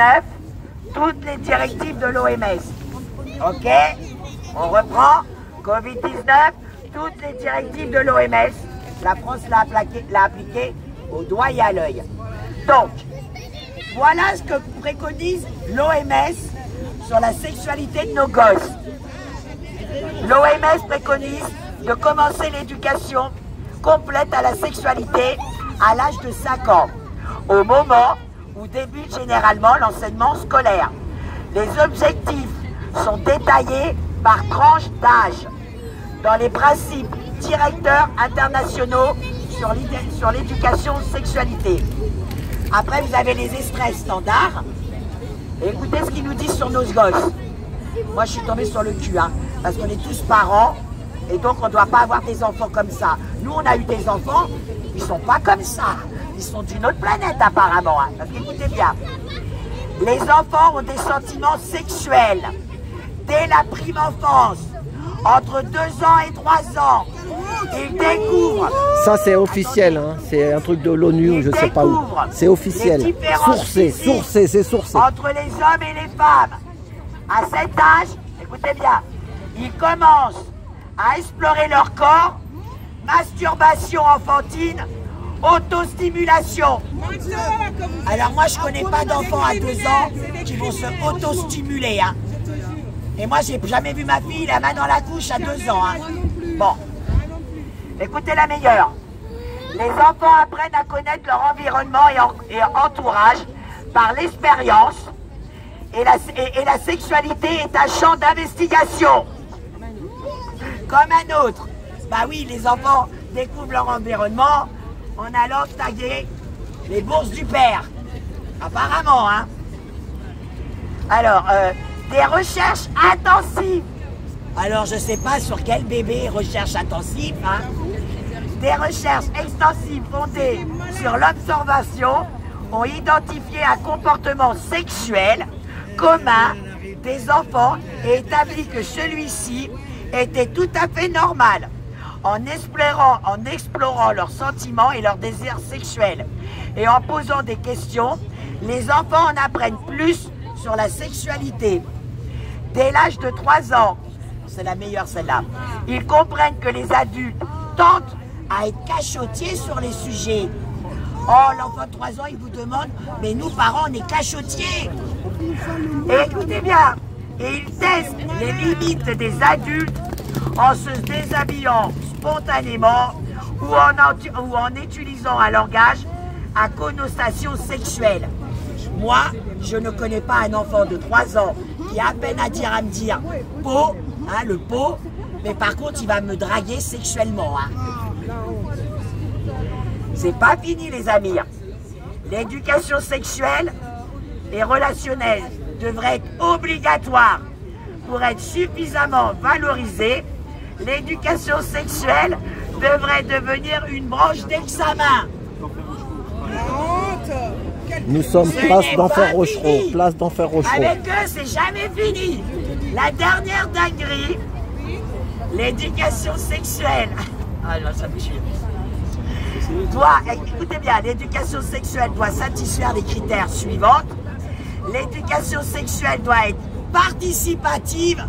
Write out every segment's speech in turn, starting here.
Covid-19, toutes les directives de l'OMS. Ok? On reprend. Covid-19, toutes les directives de l'OMS. La France l'a appliqué au doigt et à l'œil. Donc, voilà ce que préconise l'OMS sur la sexualité de nos gosses. L'OMS préconise de commencer l'éducation complète à la sexualité à l'âge de 5 ans, au moment où débute généralement l'enseignement scolaire. Les objectifs sont détaillés par tranche d'âge dans les principes directeurs internationaux sur l'éducation sexualité. Après, vous avez les extraits standards. Et écoutez ce qu'ils nous disent sur nos gosses. Moi, je suis tombée sur le cul, hein, parce qu'on est tous parents, et donc on ne doit pas avoir des enfants comme ça. Nous, on a eu des enfants, ils ne sont pas comme ça. Ils sont d'une autre planète, apparemment. Hein, parce qu'écoutez bien, les enfants ont des sentiments sexuels dès la prime enfance, entre 2 ans et 3 ans. Ils découvrent. Ça, c'est officiel, hein. C'est un truc de l'ONU ou je sais pas où. C'est officiel. Sourcé, c'est sourcé. Entre les hommes et les femmes. À cet âge, écoutez bien, ils commencent à explorer leur corps, masturbation enfantine, autostimulation. Alors moi, je connais pas d'enfants à 2 ans qui vont se auto-stimuler. Hein. Et moi, j'ai jamais vu ma fille la main dans la couche à 2 ans. Hein. Bon, écoutez la meilleure. Les enfants apprennent à connaître leur environnement et entourage par l'expérience. Et la sexualité est un champ d'investigation. Comme un autre. Bah oui, les enfants découvrent leur environnement en allant taguer les bourses du père. Apparemment, hein. Alors, des recherches intensives. Alors, je ne sais pas sur quel bébé recherche intensive, hein. Des recherches extensives fondées sur l'observation ont identifié un comportement sexuel commun des enfants et établi que celui-ci était tout à fait normal en explorant leurs sentiments et leurs désirs sexuels et en posant des questions, les enfants en apprennent plus sur la sexualité. Dès l'âge de 3 ans, c'est la meilleure celle-là, ils comprennent que les adultes tentent à être cachotiers sur les sujets. Oh, l'enfant de 3 ans, il vous demande, mais nous, parents, on est cachotiers. Et écoutez bien, et ils testent les limites des adultes en se déshabillant spontanément ou en utilisant un langage à connotation sexuelle. Moi, je ne connais pas un enfant de 3 ans qui a à peine à me dire pot, hein, le pot, mais par contre, il va me draguer sexuellement. Hein. C'est pas fini, les amis. L'éducation sexuelle et relationnelle devrait être obligatoire pour être suffisamment valorisée. L'éducation sexuelle devrait devenir une branche d'examen. Nous sommes place d'Enfer Rochereau. Place d'Enfer Rochereau. Avec eux, c'est jamais fini. La dernière dinguerie, l'éducation sexuelle. Ah non, ça me tue. Écoutez bien, l'éducation sexuelle doit satisfaire les critères suivants. L'éducation sexuelle doit être participative.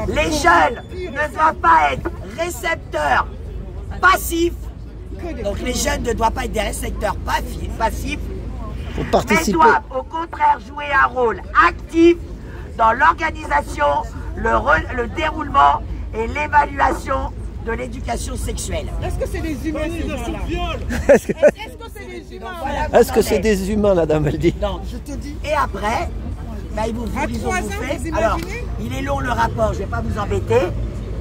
Les jeunes ne doivent pas être récepteurs passifs. Donc les jeunes ne doivent pas être des récepteurs passifs, mais doivent au contraire jouer un rôle actif dans l'organisation, le déroulement et l'évaluation de l'éducation sexuelle. Est-ce que c'est des humains ces gens-là? Est-ce que c'est des humains? Est-ce que c'est des humains, la dame, elle dit? Non, je te dis. Et après, bah, ils ont bouffé. Alors, il est long le rapport, je ne vais pas vous embêter,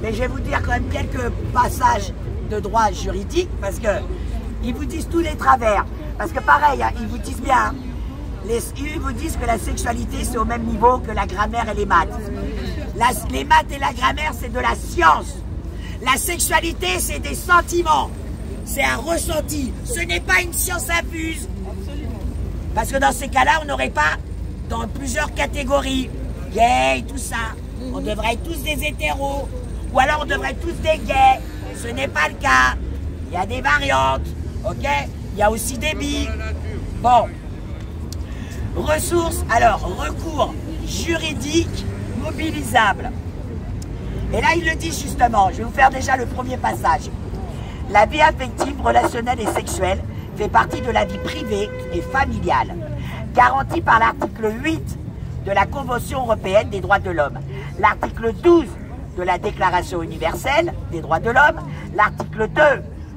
mais je vais vous dire quand même quelques passages de droit juridique, parce que ils vous disent tous les travers. Parce que pareil, hein, ils vous disent bien, ils vous disent que la sexualité c'est au même niveau que la grammaire et les maths. Les maths et la grammaire c'est de la science. La sexualité c'est des sentiments, c'est un ressenti. Ce n'est pas une science infuse. Parce que dans ces cas-là, on n'aurait pas dans plusieurs catégories, gays, tout ça. On devrait être tous des hétéros, ou alors on devrait être tous des gays. Ce n'est pas le cas. Il y a des variantes, ok? Il y a aussi des bi. Bon. Ressources, alors, recours juridique mobilisable. Et là, il le dit justement, je vais vous faire déjà le premier passage. La vie affective, relationnelle et sexuelle fait partie de la vie privée et familiale, garantie par l'article 8 de la Convention européenne des droits de l'homme, l'article 12 de la Déclaration universelle des droits de l'homme, l'article 2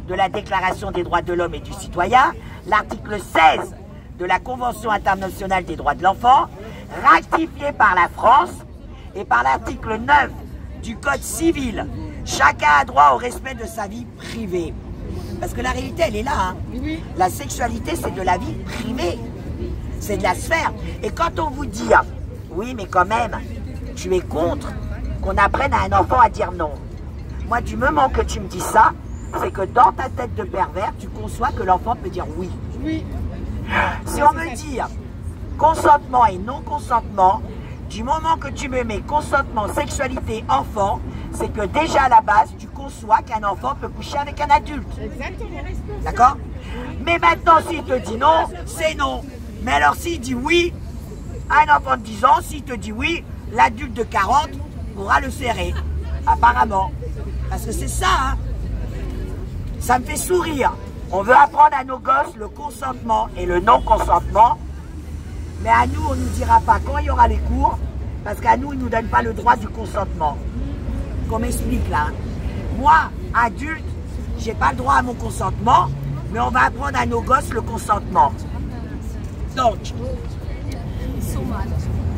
de la Déclaration des droits de l'homme et du citoyen, l'article 16 de la Convention internationale des droits de l'enfant, ratifié par la France, et par l'article 9 du Code civil. Chacun a droit au respect de sa vie privée. Parce que la réalité, elle est là. Hein. Oui. La sexualité, c'est de la vie privée. C'est de la sphère. Et quand on vous dit, oui, mais quand même, tu es contre qu'on apprenne à un enfant à dire non. Moi, du moment que tu me dis ça, c'est que dans ta tête de pervers, tu conçois que l'enfant peut dire oui. Oui. Si on me dit consentement et non-consentement, du moment que tu me mets consentement, sexualité, enfant, c'est que déjà à la base, tu conçois qu'un enfant peut coucher avec un adulte. Exactement. D'accord? Mais maintenant, s'il te dit non, c'est non. Mais alors, s'il dit oui, un enfant de 10 ans, s'il te dit oui, l'adulte de 40 pourra le serrer. Apparemment. Parce que c'est ça, hein. Ça me fait sourire. On veut apprendre à nos gosses le consentement et le non-consentement. Mais à nous, on ne nous dira pas quand il y aura les cours, parce qu'à nous, ils ne nous donnent pas le droit du consentement. Qu'on m'explique là. Moi, adulte, je n'ai pas le droit à mon consentement, mais on va apprendre à nos gosses le consentement. Donc,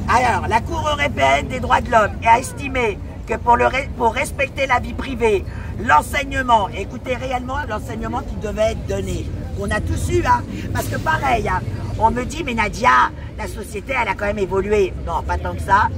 alors, la Cour européenne des droits de l'homme a estimé que pour respecter la vie privée, l'enseignement, écoutez réellement l'enseignement qui devait être donné, qu'on a tous eu, hein, parce que pareil, hein, on me dit, mais Nadia, la société, elle a quand même évolué. Non, pas tant que ça.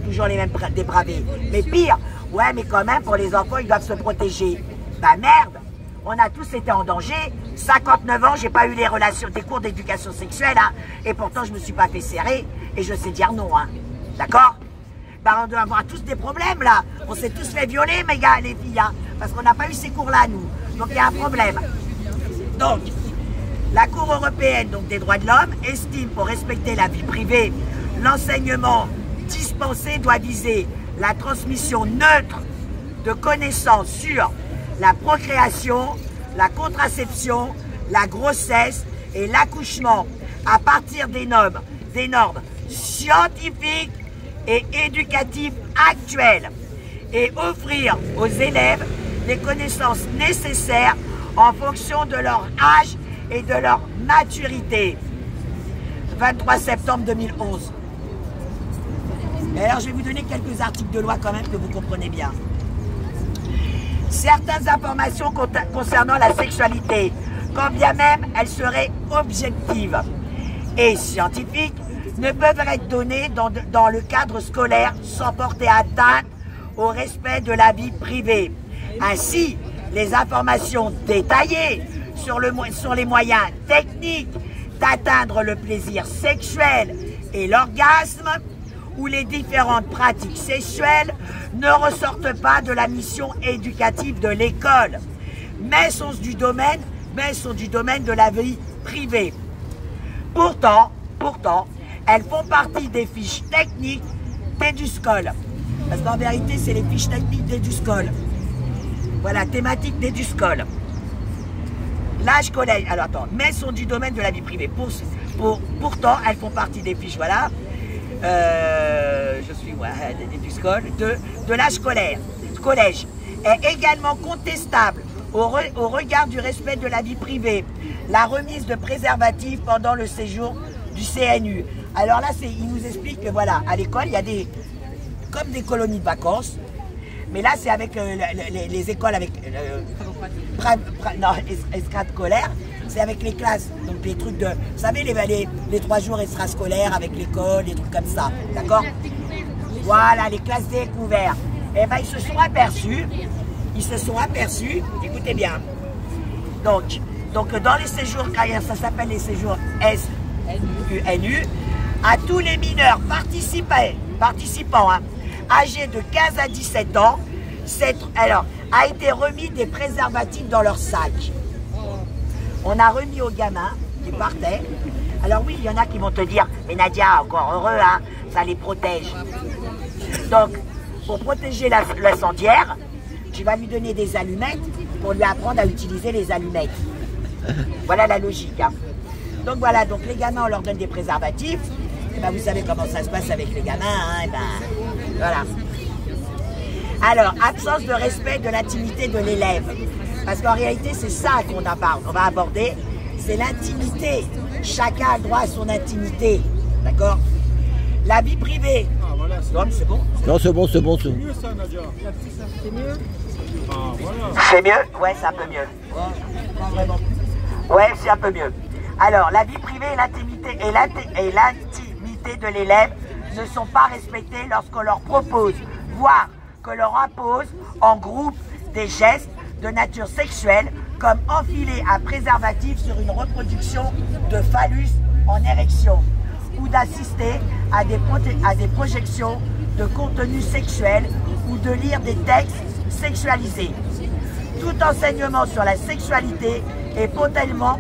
Toujours les mêmes dépravés. Mais pire, ouais, mais quand même, pour les enfants, ils doivent se protéger. Bah merde, on a tous été en danger. 59 ans, j'ai pas eu des cours d'éducation sexuelle, hein, et pourtant, je me suis pas fait serrer, et je sais dire non, hein. D'accord? Bah, on doit avoir tous des problèmes, là. On s'est tous fait violer, mes gars, les filles, hein, parce qu'on n'a pas eu ces cours-là, nous. Donc, il y a un problème. Donc, la Cour européenne donc, des droits de l'homme estime pour respecter la vie privée, l'enseignement dispensé doit viser la transmission neutre de connaissances sur la procréation, la contraception, la grossesse et l'accouchement à partir des normes scientifiques et éducatives actuelles et offrir aux élèves les connaissances nécessaires en fonction de leur âge et de leur maturité. 23 septembre 2011. Et alors, je vais vous donner quelques articles de loi quand même que vous comprenez bien. Certaines informations concernant la sexualité, quand bien même elles seraient objectives et scientifiques, ne peuvent être données dans le cadre scolaire sans porter atteinte au respect de la vie privée. Ainsi, les informations détaillées sur les moyens techniques d'atteindre le plaisir sexuel et l'orgasme ou les différentes pratiques sexuelles ne ressortent pas de la mission éducative de l'école, mais sont du domaine de la vie privée. Pourtant, elles font partie des fiches techniques d'Eduscol. Parce qu'en vérité, c'est les fiches techniques d'Eduscol. Voilà, thématique d'Eduscol. L'âge collège, alors attends, mais sont du domaine de la vie privée. Pourtant, elles font partie des fiches, voilà. De l'âge collège est également contestable au regard du respect de la vie privée, la remise de préservatifs pendant le séjour du CNU. Alors là, il nous explique que voilà, à l'école, il y a comme des colonies de vacances, mais là, c'est avec les écoles avec escadre scolaire. C'est avec les classes, donc les trucs de... Vous savez, les 3 jours extrascolaires avec l'école, les trucs comme ça, d'accord? Voilà, les classes découvertes. Eh bien, ils se sont aperçus, écoutez bien. Donc dans les séjours, ça s'appelle les séjours SUNU, à tous les mineurs participants, hein, âgés de 15 à 17 ans, a été remis des préservatifs dans leur sac. On a remis aux gamins qui partaient Alors oui, il y en a qui vont te dire, mais Nadia, encore heureux, hein, ça les protège. Donc, pour protéger l'incendiaire, tu vas lui donner des allumettes pour lui apprendre à utiliser les allumettes. Voilà la logique. Hein. Donc voilà, donc les gamins, on leur donne des préservatifs. Et ben, vous savez comment ça se passe avec les gamins. Hein, et ben, voilà. Alors, absence de respect de l'intimité de l'élève. Parce qu'en réalité, c'est ça qu'on va aborder. C'est l'intimité. Chacun a le droit à son intimité. D'accord? La vie privée. Ah, voilà, c'est bon? Non, c'est bon, c'est bon. C'est mieux ça, Nadia. C'est mieux? Ah, voilà. C'est mieux? Ouais, c'est un peu mieux. Pas vraiment. Ouais, c'est un peu mieux. Alors, la vie privée et l'intimité de l'élève ne sont pas respectées lorsqu'on leur propose, voire que leur impose en groupe des gestes de nature sexuelle comme enfiler un préservatif sur une reproduction de phallus en érection ou d'assister à des projections de contenu sexuel ou de lire des textes sexualisés. Tout enseignement sur la sexualité est potentiellement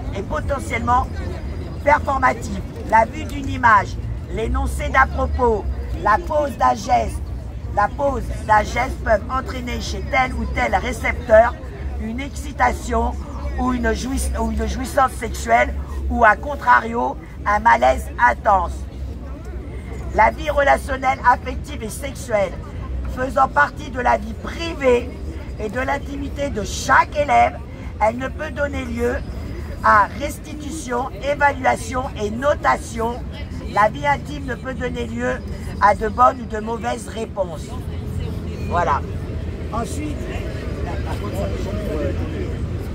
performatif. La vue d'une image, l'énoncé d'un propos, la pose d'un geste peuvent entraîner chez tel ou tel récepteur une excitation ou une jouissance sexuelle ou à contrario un malaise intense. La vie relationnelle, affective et sexuelle faisant partie de la vie privée et de l'intimité de chaque élève, elle ne peut donner lieu à restitution, évaluation et notation. La vie intime ne peut donner lieu à de bonnes ou de mauvaises réponses. Voilà. Ensuite,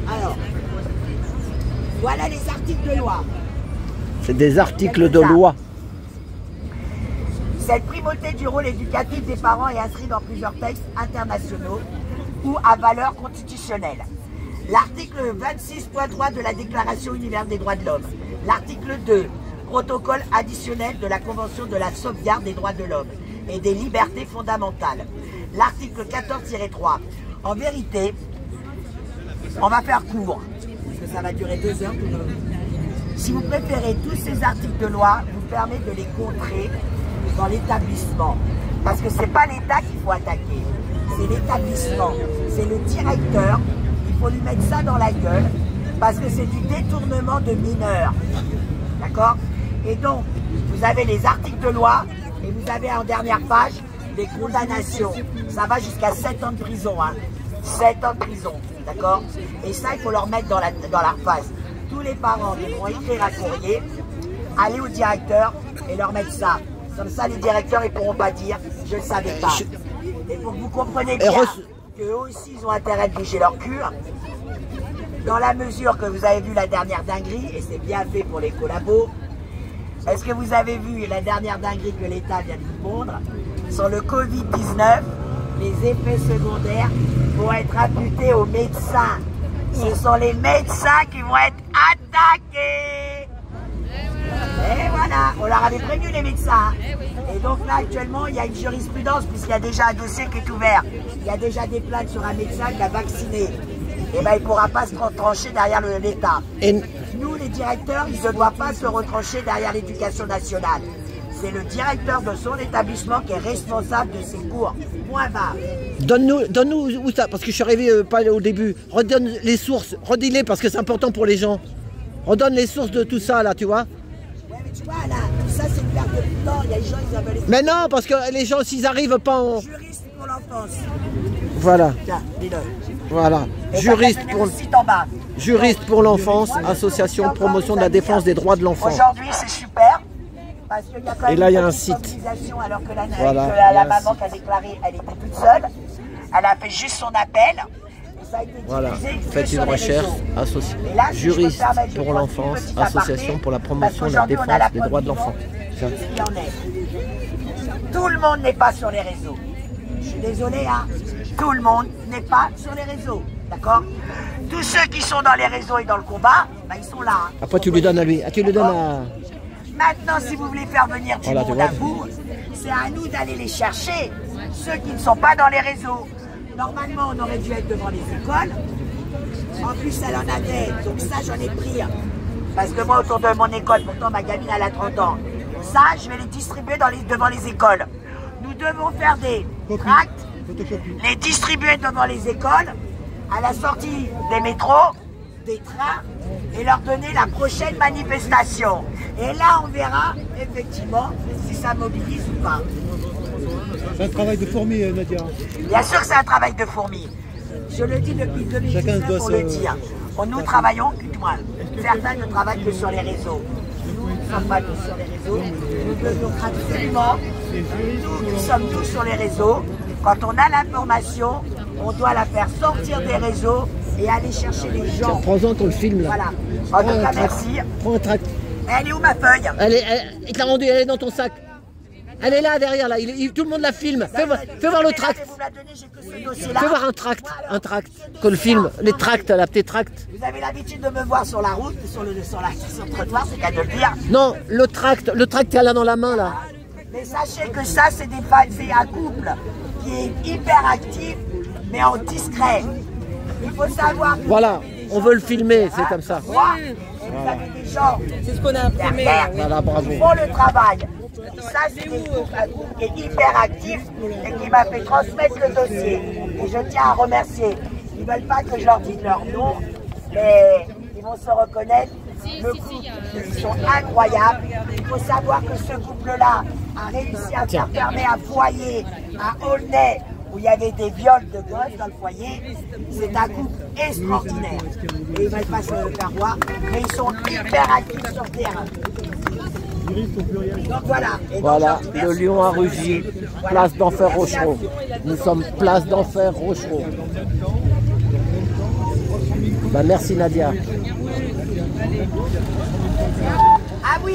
alors, voilà les articles de loi. C'est des articles de loi. Cette primauté du rôle éducatif des parents est inscrite dans plusieurs textes internationaux ou à valeur constitutionnelle. L'article 26.3 de la Déclaration universelle des droits de l'homme. L'article 2, protocole additionnel de la Convention de la sauvegarde des droits de l'homme et des libertés fondamentales. L'article 14-3. En vérité, on va faire court, parce que ça va durer 2 heures. Si vous préférez, tous ces articles de loi vous permettent de les contrer dans l'établissement. Parce que ce n'est pas l'État qu'il faut attaquer, c'est l'établissement, c'est le directeur. Il faut lui mettre ça dans la gueule, parce que c'est du détournement de mineurs. D'accord? Et donc, vous avez les articles de loi, et vous avez en dernière page les condamnations. Ça va jusqu'à 7 ans de prison. Hein. 7 ans de prison. D'accord? Et ça, il faut leur mettre dans la face. Tous les parents devront écrire un courrier, aller au directeur et leur mettre ça. Comme ça, les directeurs ne pourront pas dire « je ne savais pas ». Et pour que vous compreniez bien qu'eux aussi, ils ont intérêt de bouger leur cul, dans la mesure que vous avez vu la dernière dinguerie, et c'est bien fait pour les collabos, est-ce que vous avez vu la dernière dinguerie que l'État vient de vous pondre? Sur le Covid-19, les effets secondaires vont être imputés aux médecins. Ce sont les médecins qui vont être attaqués. Et voilà, on leur avait prévenu les médecins. Et donc là actuellement il y a une jurisprudence puisqu'il y a déjà un dossier qui est ouvert. Il y a déjà des plaintes sur un médecin qui a vacciné. Et bien il ne pourra pas se retrancher derrière l'État. Nous les directeurs, ils ne doivent pas se retrancher derrière l'éducation nationale. C'est le directeur de son établissement qui est responsable de ses cours. Point barre. Donne-nous où ça, parce que je suis arrivé pas au début. Redonne les sources, redis-les parce que c'est important pour les gens. Redonne les sources de tout ça là, tu vois. Ouais, mais tu vois là, tout ça c'est une perte de temps. Il y a des gens, ils veulent les... Mais non, parce que les gens, s'ils arrivent pas en... Juriste pour l'enfance. Voilà. Tiens, dis-le. Voilà. Juriste pour l'enfance, association de promotion de la défense des droits de l'enfant. Aujourd'hui, c'est super. Parce qu'il y a quand même et là, il y a un une site. Alors que voilà, la maman qui a déclaré, elle était toute seule. Elle a fait juste son appel. Et ça a été voilà. Faites une recherche. Juriste pour l'enfance, association pour la promotion de la défense des droits de l'enfant. Tout le monde n'est pas sur les réseaux. Je suis désolé, hein. Tout le monde n'est pas sur les réseaux. D'accord? Tous ceux qui sont dans les réseaux et dans le combat, ben, ils sont là. Hein. Après, tu lui donnes à lui. Ah, tu lui donnes à... Maintenant, si vous voulez faire venir du monde à vous, c'est à nous d'aller les chercher, ceux qui ne sont pas dans les réseaux. Normalement, on aurait dû être devant les écoles. En plus, elle en avait, donc ça, j'en ai pris Parce que moi, autour de mon école, pourtant ma gamine elle a 30 ans, ça, je vais les distribuer devant les écoles. Nous devons faire des tracts, les distribuer devant les écoles, à la sortie des métros, des trains, et leur donner la prochaine manifestation. Et là, on verra, effectivement, si ça mobilise ou pas. C'est un travail de fourmi, Nadia. Bien sûr que c'est un travail de fourmi. Je le dis depuis 2019 pour le dire. Nous travaillons, écoute-moi, certains ne travaillent que sur les réseaux. Nous ne sommes pas tous sur les réseaux. Nous devons absolument, nous sommes tous sur les réseaux. Quand on a l'information, on doit la faire sortir des réseaux et aller chercher les gens. Prends-en ton film là. Voilà. En tout cas, merci. Prends un tract. Elle est où ma feuille? Il te l'a rendu, elle est dans ton sac. Elle est là derrière là, tout le monde la filme. Fais voir le tract. Fais voir un tract, que le film, les tracts, la petite tract. Vous avez l'habitude de me voir sur la route, sur le trottoir, c'est qu'à de le dire. Non, le tract qu'il y a là dans la main là. Mais sachez que ça, c'est un couple qui est hyper actif, mais en discret. Il faut savoir. Voilà, on veut le filmer, c'est comme ça. Vous avez des gens. C'est ce qu'on a imprimé. Voilà, bravo. Qui font le travail. Ça, c'est un groupe qui est hyper actif et qui m'a fait transmettre le dossier. Et je tiens à remercier. Ils ne veulent pas que je leur dise leur nom, mais ils vont se reconnaître. Le couple, ils sont incroyables. Il faut savoir que ce couple-là a réussi à faire fermer un foyer à Aulnay où il y avait des viols de gosses dans le foyer. C'est un couple extraordinaire. Et ils ne veulent pas se faire voir, mais ils sont hyper actifs sur le terrain. Donc voilà. Et voilà, donc, le lion a rugi, place d'Enfer Rochereau. Nous sommes place d'Enfer Rochereau. Bah, merci Nadia. Ah oui.